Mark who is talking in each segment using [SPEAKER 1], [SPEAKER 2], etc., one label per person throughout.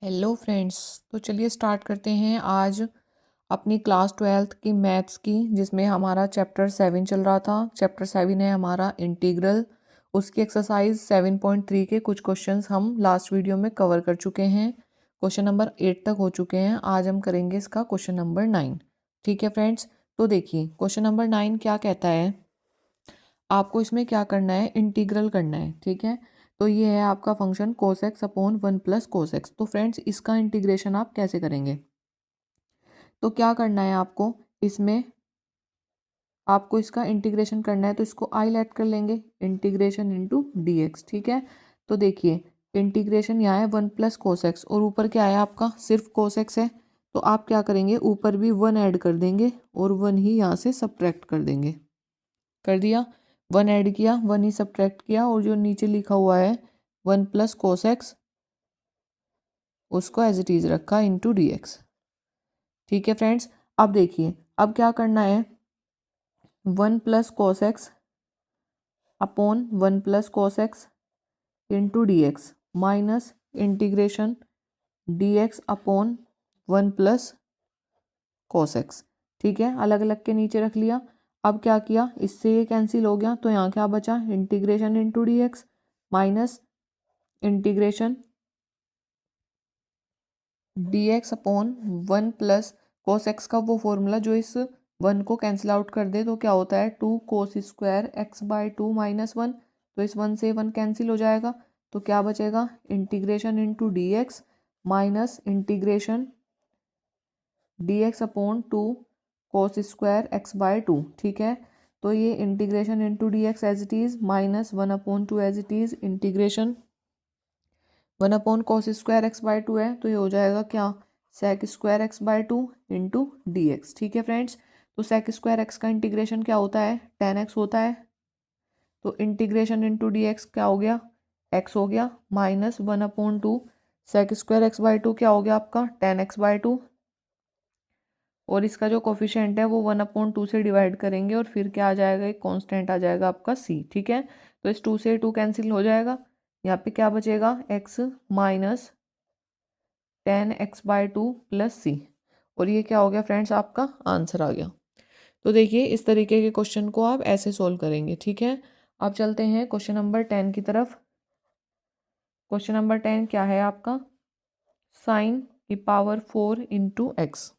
[SPEAKER 1] Hello friends. तो चलिए start करते हैं आज अपनी क्लास 12th की मैथ्स की, जिसमें हमारा चैप्टर 7 चल रहा था। चैप्टर 7 है हमारा इंटीग्रल। उसकी एक्सरसाइज 7.3 के कुछ क्वेश्चंस हम लास्ट वीडियो में कवर कर चुके हैं। क्वेश्चन नंबर 8 तक हो चुके हैं। आज हम करेंगे इसका क्वेश्चन नंबर 9। ठीक है फ्रेंड्स, तो देखिए क्वेश्चन नंबर 9 क्या कहता है। आपको इसमें क्या करना है, इंटीग्रल करना है। ठीक है, तो ये है आपका function cos x upon 1 plus cos x. तो फ्रेंड्स इसका इंटीग्रेशन आप कैसे करेंगे, तो क्या करना है आपको, इसमें आपको इसका इंटीग्रेशन करना है। तो इसको आई लेट कर लेंगे, इंटीग्रेशन इंटू डी एक्स। ठीक है, तो देखिए इंटीग्रेशन यहाँ है 1 प्लस कोस एक्स और ऊपर क्या है आपका, सिर्फ कोस एक्स है। तो आप क्या करेंगे, ऊपर भी 1 ऐड कर देंगे और 1 ही यहाँ से सब्ट्रैक्ट कर देंगे। कर दिया, 1 ऐड किया, 1 ही सब्ट्रैक्ट किया, और जो नीचे लिखा हुआ है 1 प्लस कोस एक्स उसको एज इट इज रखा इंटू डी एक्स। ठीक है फ्रेंड्स, अब देखिए अब क्या करना है, 1 plus cos x upon 1 plus cos x into d x minus integration d x upon 1 plus cos x. ठीक है, अलग अलग के नीचे रख लिया। अब क्या किया, इससे ये कैंसिल हो गया, तो यहाँ क्या बचा, integration into d x minus integration d x upon 1 plus cos x का वो फॉर्मूला जो इस 1 को कैंसिल आउट कर दे, तो क्या होता है 2 cos square x by 2 minus 1। तो इस 1 से 1 कैंसिल हो जाएगा, तो क्या बचेगा, integration into d x minus integration d x upon 2 cos square x by 2। ठीक है, तो ये integration into d x as it is minus 1 upon 2 as it is integration 1 upon cos square x by 2 है, तो ये हो जाएगा क्या, sec square x by 2 into d x. ठीक है फ्रेंड्स, तो सेक स्क्वायर एक्स का इंटीग्रेशन क्या होता है, 10x होता है। तो इंटीग्रेशन इंटू डी एक्स क्या हो गया, x हो गया minus 1 upon 2 sec square x by 2 क्या हो गया आपका 10x बाय 2। और इसका जो कोफिशिएंट है वो 1 अपॉन 2 से डिवाइड करेंगे और फिर क्या आ जाएगा, एक कांस्टेंट आ जाएगा आपका c। ठीक है, तो इस 2 से 2 कैंसिल हो जाएगा, यहाँ पे क्या बचेगा, x minus 10x/2 plus c। और ये क्या हो गया फ्रेंड्स, आपका आंसर आ गया। तो देखिए इस तरीके के क्वेश्चन को आप ऐसे सोल्व करेंगे। ठीक है, अब चलते हैं क्वेश्चन नंबर 10 की तरफ। क्वेश्चन नंबर 10 क्या है आपका, साइन की पावर 4 इंटू एक्स।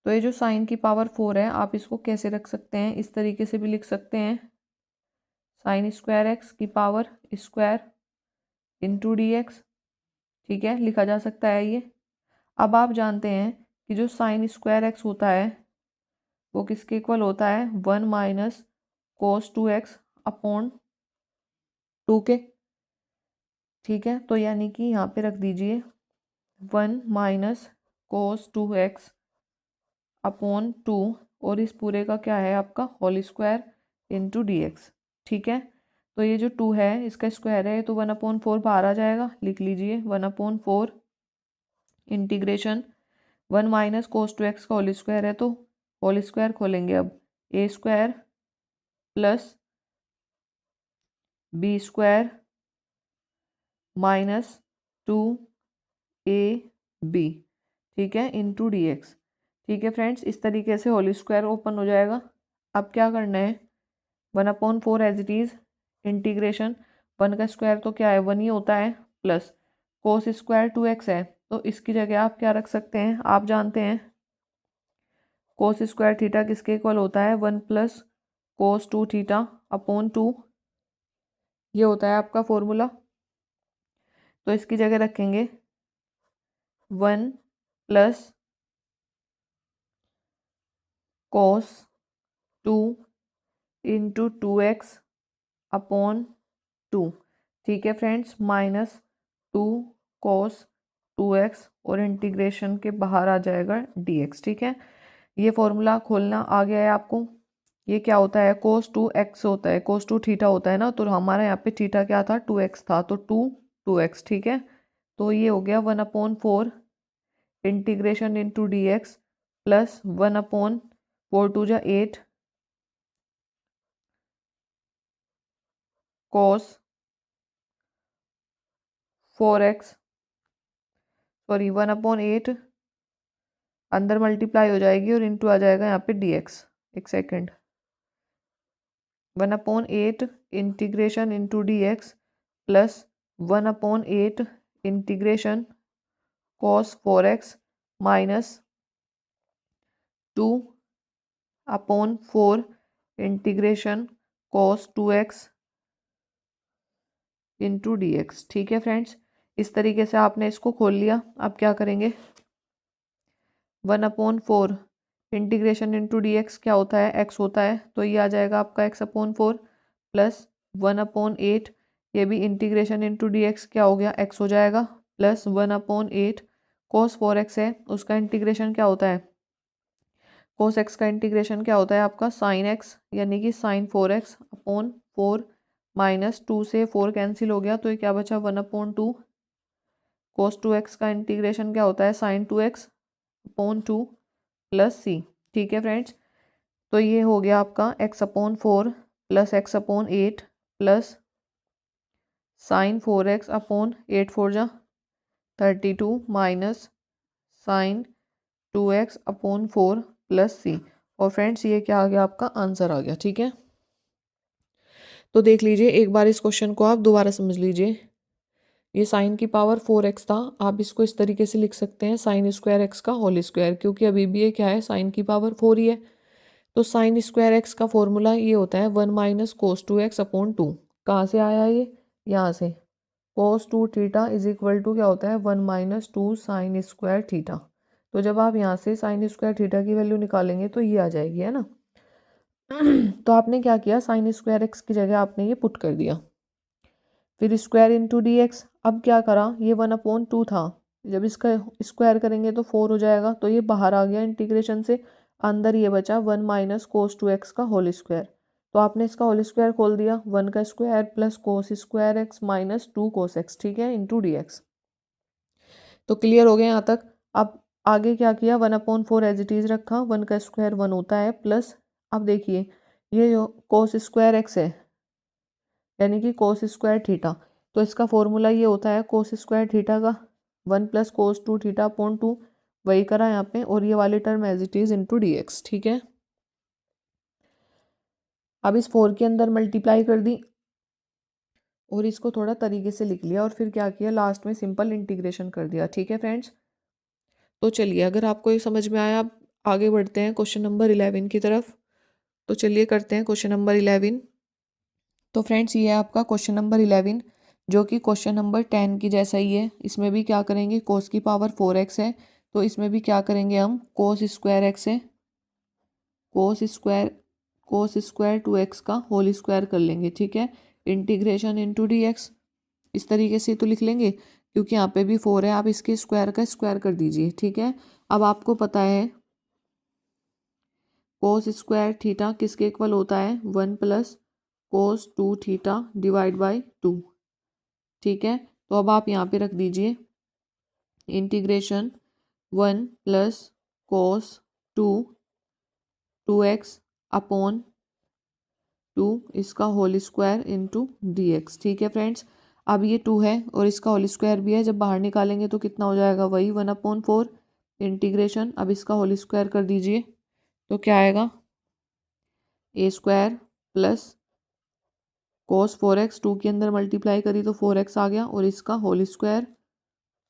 [SPEAKER 1] तो ये जो साइन की पावर 4 है, आप इसको कैसे रख सकते हैं, इस तरीके से भी लिख सकते हैं, साइन स्क्वायर एक्स की power square into d x. ठीक है, लिखा जा सकता है ये। अब आप जानते हैं कि जो साइन स्क्वायर एक्स होता है वो किसके इक्वल होता है, 1 माइनस कोस 2x अपॉन 2 के। ठीक है, तो यानी कि यहाँ पे रख दीजिए 1 माइनस कोस 2x अपॉन 2, और इस पूरे का क्या है आपका whole square into d x. ठीक है, तो ये जो 2 है इसका स्क्वायर है, तो 1/4 बाहर आ जाएगा, लिख लीजिए 1/4 इंटीग्रेशन 1 माइनस कोस 2x का होल स्क्वायर है, तो होल स्क्वायर खोलेंगे अब, A square plus B square minus 2ab। ठीक है, इंटू डी एक्स। ठीक है फ्रेंड्स, इस तरीके से होल स्क्वायर ओपन हो जाएगा। अब क्या करना है, 1/4 एज इट इज़ इंटीग्रेशन 1 का स्क्वायर तो क्या है 1 ही होता है, प्लस कोस स्क्वायर 2x है, तो इसकी जगह आप क्या रख सकते हैं, आप जानते हैं कोस स्क्वायर थीटा किसके इक्वल होता है, 1 प्लस कोस 2 थीटा अपॉन 2। ये होता है आपका फॉर्मूला, तो इसकी जगह रखेंगे 1 plus cos 2 into 2x upon 2। ठीक है फ्रेंड्स, माइनस 2 कोस 2x और इंटीग्रेशन के बाहर आ जाएगा dx। ठीक है, ये फॉर्मूला खोलना आ गया है आपको। ये क्या होता है, कोस 2x होता है, कोस 2 थीटा होता है ना, तो हमारा यहाँ पे थीटा क्या था 2x था, तो 2x। ठीक है, तो ये हो गया 1/4 integration into d x plus 1/4 2 जा 8 कोस 4x सॉरी 1/8 अंदर मल्टीप्लाई हो जाएगी और इंटू आ जाएगा यहाँ पे dx। एक second, 1/8 integration into dx plus 1/8 integration cos 4x minus 2/4 integration cos 2x into dx। ठीक है फ्रेंड्स, इस तरीके से आपने इसको खोल लिया। अब क्या करेंगे, 1/4 इंटीग्रेशन इंटू dx क्या होता है, x होता है, तो ये आ जाएगा आपका x/4 प्लस 1/8, ये भी इंटीग्रेशन इंटू dx क्या हो गया, x हो जाएगा, प्लस 1/8 cos 4x है, उसका इंटीग्रेशन क्या होता है, cos x का इंटीग्रेशन क्या होता है आपका sin x, यानी कि sin 4x/4 माइनस 2 से 4 कैंसिल हो गया, तो ये क्या बचा 1/2 cos 2x का इंटीग्रेशन क्या होता है sin 2x/2 प्लस सी। ठीक है फ्रेंड्स, तो ये हो गया आपका x/4 plus x/8 plus sine 4x/8 4 जा 32 minus sign 2x/4 plus C. और फ्रेंड्स ये क्या आ गया, आपका आंसर आ गया। ठीक है, तो देख लीजिए एक बार इस क्वेश्चन को आप दोबारा समझ लीजिए। ये साइन की पावर 4x था, आप इसको इस तरीके से लिख सकते हैं साइन स्क्वायर x का होल स्क्वायर, क्योंकि अभी भी ये क्या है, साइन की पावर 4 ही है। तो साइन स्क्वायर x का फॉर्मूला ये होता है 1 माइनस कोस 2x/2। कहाँ से आया ये, यहाँ से, कोस 2 थीटा इज इक्वल टू क्या होता है 1 माइनस 2 साइन स्क्वायर थीटा। तो जब आप यहाँ से साइन स्क्वायर थीटा की वैल्यू निकालेंगे तो ये आ जाएगी, है ना। तो आपने क्या किया, साइन स्क्वायर x की जगह आपने ये पुट कर दिया, फिर स्क्वायर इंटू डी एक्स। अब क्या करा, ये 1/2 था, जब इसका स्क्वायर करेंगे तो 4 हो जाएगा, तो ये बाहर आ गया इंटीग्रेशन से, अंदर ये बचा 1 माइनस कोस 2x का होल स्क्वायर। तो आपने इसका होल स्क्वायर खोल दिया, 1 का square plus cos square x minus 2 कोस एक्स, ठीक है, इंटू डी एक्स। तो क्लियर हो गया यहाँ तक। अब आगे क्या किया, 1/4 एज इट इज़ रखा, 1 का स्क्वायर 1 होता है, प्लस अब देखिए ये जो कोस स्क्वायर एक्स है यानी कि कोस स्क्वायर थीटा, तो इसका फॉर्मूला ये होता है कोस स्क्वायर थीटा का 1 प्लस कोस 2 थीटा अपॉन 2, वही करा यहाँ पे, और ये वाली term as it is into d x. ठीक है, अब इस 4 के अंदर मल्टीप्लाई कर दी और इसको थोड़ा तरीके से लिख लिया, और फिर क्या किया, लास्ट में सिंपल इंटीग्रेशन कर दिया। ठीक है फ्रेंड्स, तो चलिए अगर आपको ये समझ में आया, अब आगे बढ़ते हैं क्वेश्चन नंबर 11 की तरफ। तो चलिए करते हैं क्वेश्चन नंबर 11। तो फ्रेंड्स ये है आपका क्वेश्चन नंबर 11, जो कि क्वेश्चन नंबर 10 की जैसा ही है। इसमें भी क्या करेंगे, कोस की पावर 4x है, तो इसमें भी क्या करेंगे हम, कोस स्क्वायर एक्स है, कोस स्क्वायर 2x का होल स्क्वायर कर लेंगे। ठीक है, इंटीग्रेशन इंटू डी एक्स, इस तरीके से तो लिख लेंगे, क्योंकि यहाँ पे भी 4 है, आप इसके स्क्वायर का स्क्वायर कर दीजिए। ठीक है, अब आपको पता है कोस स्क्वायर थीटा किसके इक्वल होता है, 1 plus cos 2 theta divide by 2। ठीक है, तो अब आप यहाँ पे रख दीजिए इंटीग्रेशन 1 प्लस कोस 2x अपॉन 2 इसका whole square into d x. ठीक है फ्रेंड्स, अब ये 2 है और इसका होल स्क्वायर भी है, जब बाहर निकालेंगे तो कितना हो जाएगा, वही 1/4 इंटीग्रेशन, अब इसका होल स्क्वायर कर दीजिए, तो क्या आएगा, ए स्क्वायर प्लस कोस 4x 2 के अंदर मल्टीप्लाई करी तो 4x आ गया, और इसका होल स्क्वायर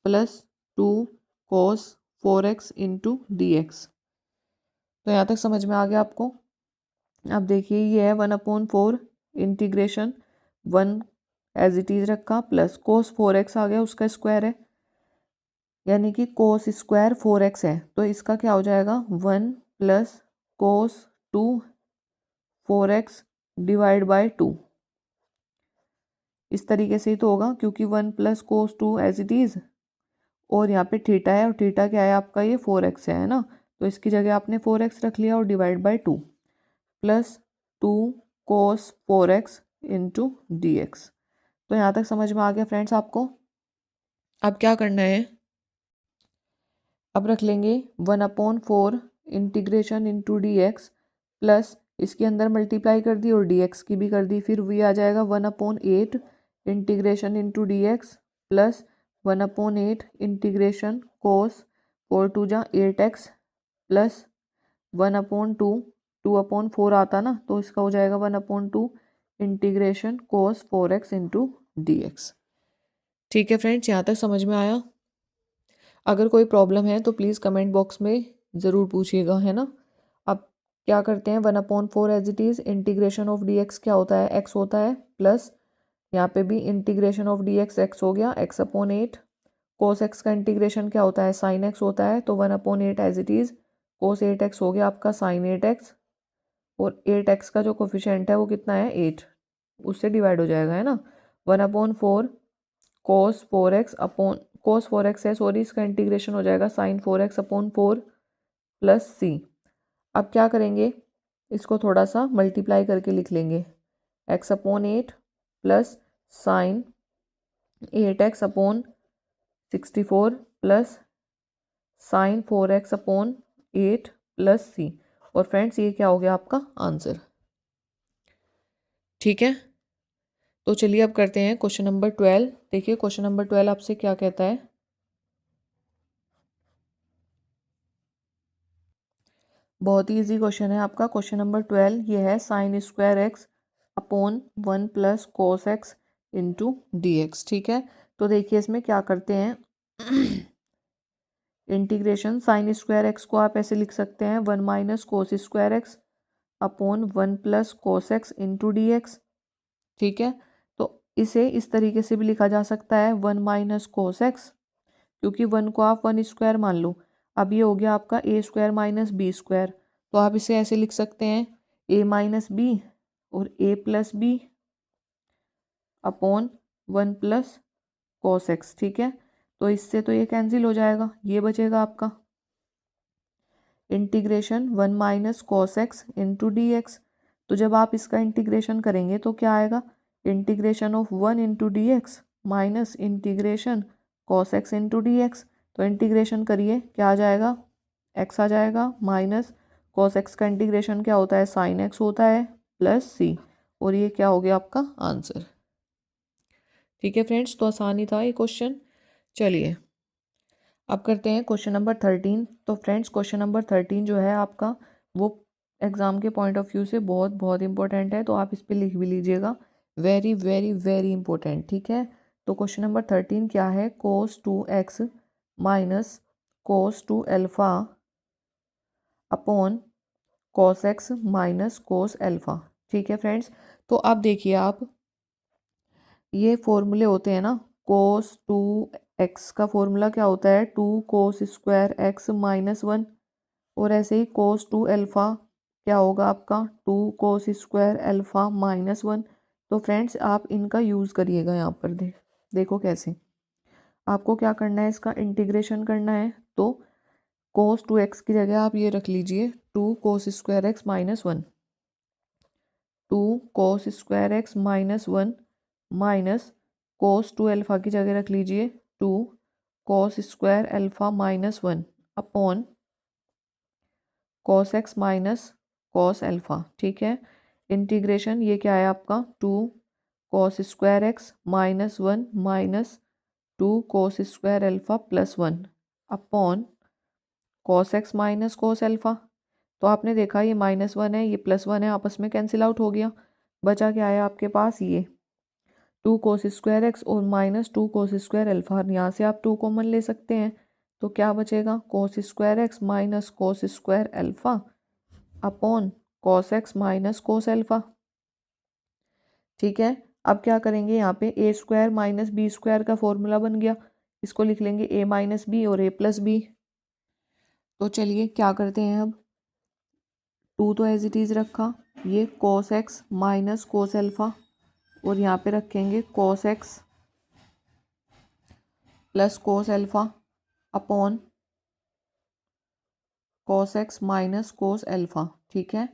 [SPEAKER 1] प्लस 2 कोस 4x इंटू डी एक्स। तो यहाँ तक समझ में आ गया आपको। अब देखिए ये है 1/4 इंटीग्रेशन 1 एज इट इज़ रखा, प्लस कोस 4x आ गया, उसका स्क्वायर है, यानी कि कोस स्क्वायर 4x है, तो इसका क्या हो जाएगा 1 plus cos 2 4x divide by 2। इस तरीके से ही तो होगा, क्योंकि 1 plus cos 2 as it is, और यहाँ पे थीटा है, और थीटा क्या है आपका, ये 4x है ना, तो इसकी जगह आपने 4x रख लिया और divide by 2 plus 2 cos 4x into d x. तो यहाँ तक समझ में आ गया फ्रेंड्स आपको। अब क्या करना है, अब रख लेंगे 1/4 integration into d x, plus इसके अंदर मल्टीप्लाई कर दी और डी एक्स की भी कर दी, फिर वही आ जाएगा 1/8 integration into d x plus 1/8 integration cos 4 two जा 8x प्लस 1/2 2/4 आता ना, तो इसका हो जाएगा 1/2 इंटीग्रेशन कोस 4x इंटू dx। ठीक है फ्रेंड्स, यहाँ तक समझ में आया? अगर कोई प्रॉब्लम है तो प्लीज़ कमेंट बॉक्स में ज़रूर पूछिएगा, है ना। अब क्या करते हैं, 1/4 as it is integration of dx क्या होता है, x होता है, प्लस यहाँ पे भी इंटीग्रेशन ऑफ dx x हो गया, x/8 कोस x का इंटीग्रेशन क्या होता है, साइन x होता है, तो 1/8 as it is cos 8x हो गया आपका साइन 8x, और 8x का जो कोफिशिएंट है वो कितना है 8, उससे डिवाइड हो जाएगा, है ना। 1/4 कोस 4x अपॉन कोस 4x है, सॉरी, इसका इंटीग्रेशन हो जाएगा साइन 4x/4 प्लस सी। अब क्या करेंगे, इसको थोड़ा सा मल्टीप्लाई करके लिख लेंगे, x/8 plus sine 8x/64 plus sine 4x/8 plus C. और फ्रेंड्स ये क्या हो गया आपका आंसर। ठीक है, तो चलिए अब करते हैं क्वेश्चन नंबर 12। देखिए क्वेश्चन नंबर 12 आपसे क्या कहता है। बहुत ही इजी क्वेश्चन है आपका क्वेश्चन नंबर 12। ये है sine square x upon 1 plus cos x into d x. ठीक है, तो देखिए इसमें क्या करते हैं, इंटीग्रेशन साइन स्क्वायर एक्स को आप ऐसे लिख सकते हैं 1 minus cos square x upon 1 plus cos x into d x. ठीक है, तो इसे इस तरीके से भी लिखा जा सकता है 1 माइनस कोस एक्स, क्योंकि 1 को आप 1 स्क्वायर मान लो। अब ये हो गया आपका ए स्क्वायर माइनस बी स्क्वायर, तो आप इसे ऐसे लिख सकते हैं ए माइनस बी और A plus B upon 1 plus cos x. ठीक है, तो इससे तो ये कैंसिल हो जाएगा, ये बचेगा आपका integration 1 minus cos x into d x. तो जब आप इसका इंटीग्रेशन करेंगे तो क्या आएगा, integration of 1 into d x minus integration cos x into d x. तो इंटीग्रेशन करिए, क्या आ जाएगा, एक्स आ जाएगा, माइनस कॉस एक्स का इंटीग्रेशन क्या होता है, साइन एक्स होता है, प्लस सी। और ये क्या हो गया आपका आंसर। ठीक है फ्रेंड्स, तो आसान ही था ये क्वेश्चन। चलिए अब करते हैं क्वेश्चन नंबर 13। तो फ्रेंड्स क्वेश्चन नंबर 13 जो है आपका वो एग्ज़ाम के पॉइंट ऑफ व्यू से बहुत बहुत इंपॉर्टेंट है, तो आप इस पर लिख भी लीजिएगा, वेरी वेरी वेरी इंपॉर्टेंट। ठीक है, तो क्वेश्चन नंबर 13 क्या है, कोस 2x minus cos 2 alpha upon cos x minus cos alpha. ठीक है फ्रेंड्स, तो अब देखिए आप, ये फॉर्मूले होते हैं ना, कोस 2x का फॉर्मूला क्या होता है, 2 कोस स्क्वायर एक्स माइनस 1, और ऐसे ही कोस 2 अल्फ़ा क्या होगा आपका, 2 कोस स्क्वायर अल्फ़ा माइनस 1। तो फ्रेंड्स आप इनका यूज़ करिएगा यहाँ पर, देखो कैसे आपको क्या करना है, इसका इंटीग्रेशन करना है। तो कोस 2x की जगह आप ये रख लीजिए 2 cos square x minus 1, 2 cos square x minus 1 minus cos 2 alpha की जगह रख लीजिए 2 cos square alpha minus 1 upon cos x minus cos alpha. ठीक है, इंटीग्रेशन ये क्या है आपका, 2 cos square x minus 1 minus 2 cos square alpha plus 1 upon cos x minus cos alpha. तो आपने देखा ये -1 है, ये +1 है, आपस में कैंसिल आउट हो गया, बचा क्या है आपके पास, ये 2 कोस स्क्वायर एक्स और माइनस 2 कोस स्क्वायर अल्फ़ा। यहाँ से आप 2 कॉमन ले सकते हैं, तो क्या बचेगा, कोस square x minus cos square alpha upon cos x minus cos alpha. ठीक है, अब क्या करेंगे, यहाँ पे ए स्क्वायर माइनस बी स्क्वायर का फॉर्मूला बन गया, इसको लिख लेंगे ए माइनस बी और ए प्लस बी। तो चलिए क्या करते हैं, अब 2 तो एज इट इज़ रखा, ये cos x minus cos alpha, और यहाँ पे रखेंगे कोस x plus cos alpha upon cos x minus cos alpha. ठीक है,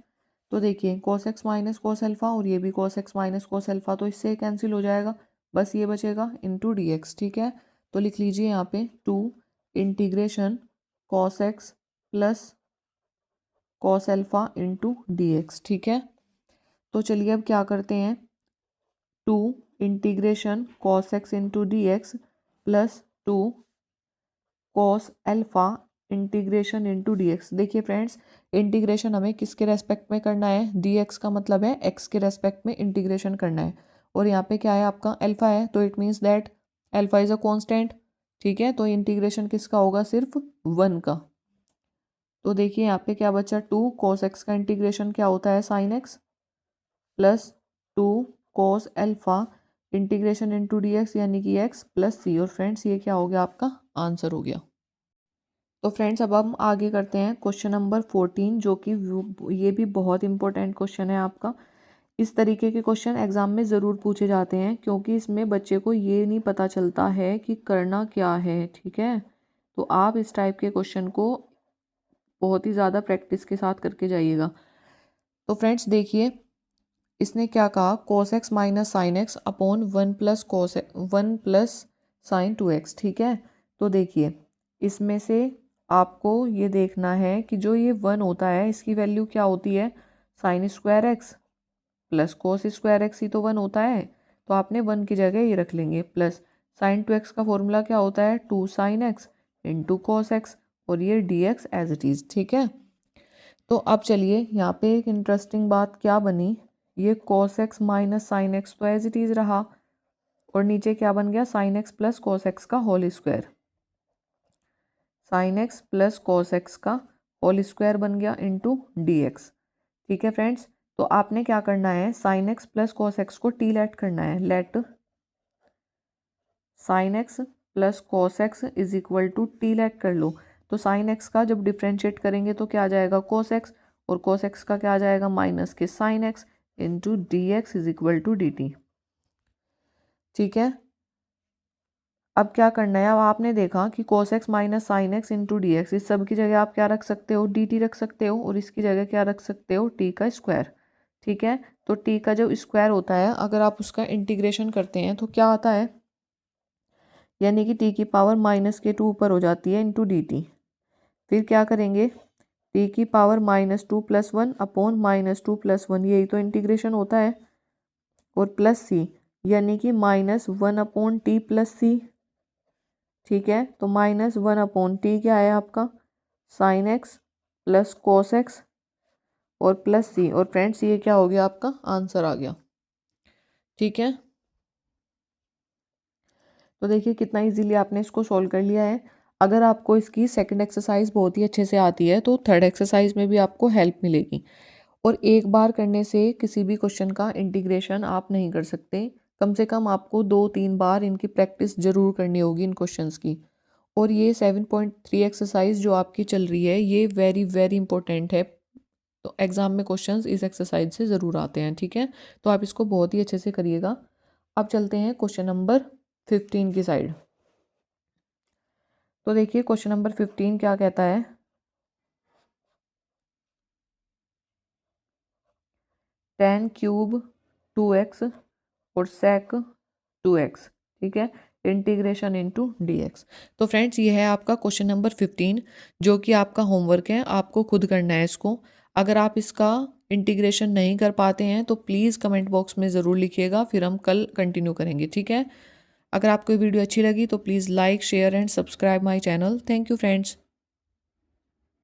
[SPEAKER 1] तो देखिए cos x minus cos alpha और ये भी cos x minus cos alpha, तो इससे कैंसिल हो जाएगा, बस ये बचेगा इंटू डी एक्स। ठीक है, तो लिख लीजिए यहाँ पे 2 integration cos x plus cos alpha into d x. ठीक है, तो चलिए अब क्या करते हैं, 2 integration cos x into d x plus two cos alpha integration into dx. देखिए फ्रेंड्स, इंटीग्रेशन हमें किसके रेस्पेक्ट में करना है, डीएक्स का मतलब है एक्स के रेस्पेक्ट में इंटीग्रेशन करना है। और यहाँ पे क्या है आपका अल्फा है, तो it means that alpha is a constant. ठीक है, तो इंटीग्रेशन किसका होगा, सिर्फ 1 का। तो देखिए यहाँ पे क्या बचा, 2 कॉस एक्स का इंटीग्रेशन क्या होता है, sine x plus 2 cos alpha integration into dx यानी कि एक्स प्लस सी। और फ्रेंड्स ये क्या हो गया, आपका आंसर हो गया। तो फ्रेंड्स अब हम आगे करते हैं क्वेश्चन नंबर 14, जो कि ये भी बहुत इंपॉर्टेंट क्वेश्चन है आपका। इस तरीके के क्वेश्चन एग्जाम में ज़रूर पूछे जाते हैं, क्योंकि इसमें बच्चे को ये नहीं पता चलता है कि करना क्या है। ठीक है, तो आप इस टाइप के क्वेश्चन को बहुत ही ज़्यादा प्रैक्टिस के साथ करके जाइएगा। तो फ्रेंड्स देखिए, इसने क्या कहा, cos x minus sine x upon 1 plus sign 2x। ठीक है, तो देखिए इसमें से आपको ये देखना है कि जो ये 1 होता है इसकी वैल्यू क्या होती है, sine square x plus cos square x ही तो 1 होता है। तो आपने 1 की जगह ये रख लेंगे, प्लस साइन 2x का फॉर्मूला क्या होता है, 2 sine x into cos x, और ये d x as it is. ठीक है, तो अब चलिए यहाँ पे एक इंटरेस्टिंग बात क्या बनी, ये cos x minus sine x तो एज इट इज़ रहा, और नीचे क्या बन गया, sine x plus cos x का whole square. Sine x plus cos x का होल स्क्वायर बन गया इंटू डी एक्स। ठीक है फ्रेंड्स, तो आपने क्या करना है, sine x plus cos x को टी लेट करना है। Let sine x plus cos x is equal to t let कर लो। तो साइन एक्स का जब डिफ्रेंशिएट करेंगे तो क्या आ जाएगा, कॉस एक्स, और कॉस एक्स का क्या आ जाएगा, माइनस के sine x into d x is equal to d t. ठीक है, अब क्या करना है, अब आपने देखा कि cos x minus sine x into d x, इस सब की जगह आप क्या रख सकते हो, डी टी रख सकते हो, और इसकी जगह क्या रख सकते हो, t का स्क्वायर। ठीक है, तो t का जो स्क्वायर होता है अगर आप उसका इंटीग्रेशन करते हैं तो क्या आता है, यानी कि t की पावर -2 ऊपर हो जाती है इंटू डी टी। फिर क्या करेंगे, t की पावर -2 + 1 अपॉन -2 + 1, यही तो इंटीग्रेशन होता है, और प्लस सी यानी कि -1 अपॉन टी प्लस सी। ठीक है, तो -1 अपॉन टी क्या है आपका, sign x plus cos x और प्लस सी। और फ्रेंड्स ये क्या हो गया, आपका आंसर आ गया। ठीक है, तो देखिए कितना इजीली आपने इसको सॉल्व कर लिया है। अगर आपको इसकी सेकंड एक्सरसाइज बहुत ही अच्छे से आती है तो थर्ड एक्सरसाइज में भी आपको हेल्प मिलेगी। और एक बार करने से किसी भी क्वेश्चन का इंटीग्रेशन आप नहीं कर सकते, कम से कम आपको 2-3 बार इनकी प्रैक्टिस जरूर करनी होगी इन क्वेश्चंस की। और ये 7.3 एक्सरसाइज जो आपकी चल रही है ये वेरी वेरी इंपॉर्टेंट है, तो एग्जाम में क्वेश्चंस इस एक्सरसाइज से ज़रूर आते हैं। ठीक है, तो आप इसको बहुत ही अच्छे से करिएगा। अब चलते हैं क्वेश्चन नंबर 15 की साइड। तो देखिए क्वेश्चन नंबर 15 क्या कहता है, tan क्यूब 2x और sec 2x। ठीक है, इंटीग्रेशन इनटू dx। तो फ्रेंड्स ये है आपका क्वेश्चन नंबर 15, जो कि आपका होमवर्क है, आपको खुद करना है इसको। अगर आप इसका इंटीग्रेशन नहीं कर पाते हैं तो प्लीज़ कमेंट बॉक्स में ज़रूर लिखिएगा, फिर हम कल कंटिन्यू करेंगे। ठीक है, अगर आपको वीडियो अच्छी लगी तो please like share and subscribe my channel. Thank you friends.